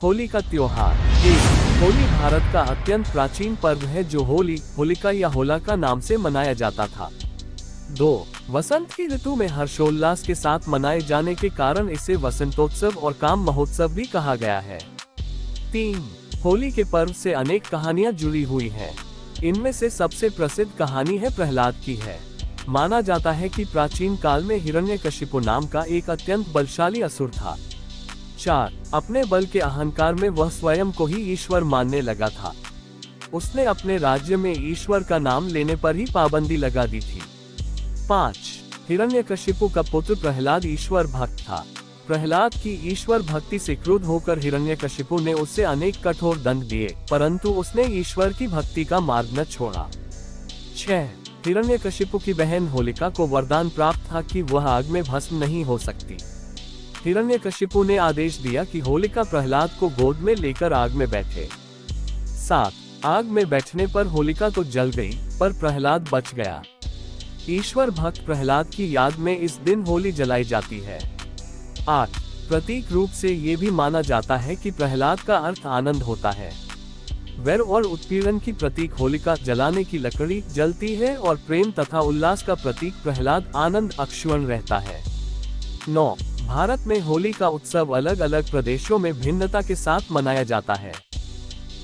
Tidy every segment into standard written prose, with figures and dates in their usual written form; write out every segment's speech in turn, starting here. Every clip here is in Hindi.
होली का त्योहार। 1. होली भारत का अत्यंत प्राचीन पर्व है जो होली, होलिका या होला का नाम से मनाया जाता था। 2. वसंत की ऋतु में हर्षोल्लास के साथ मनाए जाने के कारण इसे वसंतोत्सव और काम महोत्सव भी कहा गया है। 3. होली के पर्व से अनेक कहानियां जुड़ी हुई हैं। इनमें से सबसे प्रसिद्ध कहानी है प्रहलाद की है। माना जाता है कि प्राचीन काल में हिरण्यकशिपु नाम का एक अत्यंत बलशाली असुर था। 4. अपने बल के अहंकार में वह स्वयं को ही ईश्वर मानने लगा था। उसने अपने राज्य में ईश्वर का नाम लेने पर ही पाबंदी लगा दी थी। 5. हिरण्यकशिपु का पुत्र प्रहलाद ईश्वर भक्त था। प्रहलाद की ईश्वर भक्ति से क्रुद्ध होकर हिरण्यकशिपु ने उसे अनेक कठोर दंड दिए, परंतु उसने ईश्वर की भक्ति का मार्ग न छोड़ा। 6. हिरण्यकशिपु की बहन होलिका को वरदान प्राप्त था कि वह आग में भस्म नहीं हो सकती। हिरण्यकशिपु ने आदेश दिया कि होलिका प्रहलाद को गोद में लेकर आग में बैठे। 7. आग में बैठने पर होलिका तो जल गई, पर प्रहलाद बच गया। ईश्वर भक्त प्रहलाद की याद में इस दिन होली जलाई जाती है। 8. प्रतीक रूप से ये भी माना जाता है कि प्रहलाद का अर्थ आनंद होता है। वैर और उत्पीड़न की प्रतीक होलिका जलाने की लकड़ी जलती है और प्रेम तथा उल्लास का प्रतीक प्रहलाद आनंद अक्षुण्ण रहता है। 9. भारत में होली का उत्सव अलग अलग प्रदेशों में भिन्नता के साथ मनाया जाता है।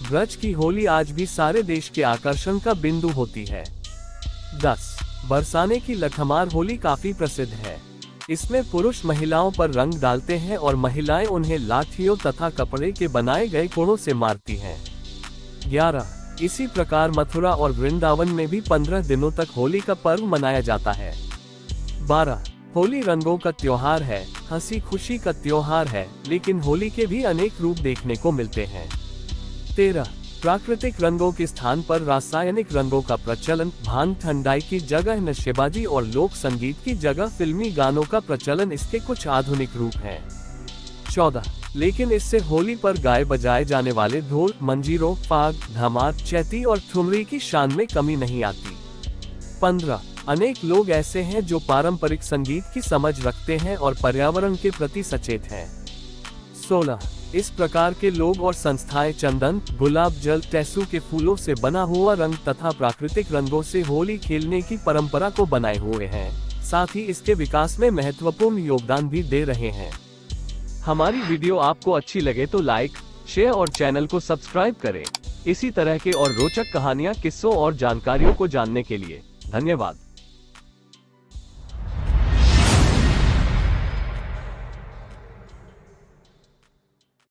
ब्रज की होली आज भी सारे देश के आकर्षण का बिंदु होती है। 10. बरसाने की लठमार होली काफी प्रसिद्ध है। इसमें पुरुष महिलाओं पर रंग डालते हैं और महिलाएं उन्हें लाठियों तथा कपड़े के बनाए गए कोड़ों से मारती हैं। 11. इसी प्रकार मथुरा और वृंदावन में भी 15 दिनों तक होली का पर्व मनाया जाता है। 12. होली रंगों का त्योहार है, हंसी खुशी का त्योहार है, लेकिन होली के भी अनेक रूप देखने को मिलते हैं। 13. प्राकृतिक रंगों के स्थान पर रासायनिक रंगों का प्रचलन, भांग ठंडाई की जगह नशेबाजी और लोक संगीत की जगह फिल्मी गानों का प्रचलन इसके कुछ आधुनिक रूप हैं। 14. लेकिन इससे होली पर गाए बजाए जाने वाले ढोल, मंजीरों, फाग, धमार, चैती और ठुमरी की शान में कमी नहीं आती। 15. अनेक लोग ऐसे हैं जो पारंपरिक संगीत की समझ रखते हैं और पर्यावरण के प्रति सचेत हैं। 16. इस प्रकार के लोग और संस्थाएं चंदन, गुलाब जल, टेसू के फूलों से बना हुआ रंग तथा प्राकृतिक रंगों से होली खेलने की परंपरा को बनाए हुए हैं, साथ ही इसके विकास में महत्वपूर्ण योगदान भी दे रहे हैं। हमारी वीडियो आपको अच्छी लगे तो लाइक, शेयर और चैनल को सब्सक्राइब करें। इसी तरह के और रोचक कहानियां, किस्सों और जानकारियों को जानने के लिए धन्यवाद।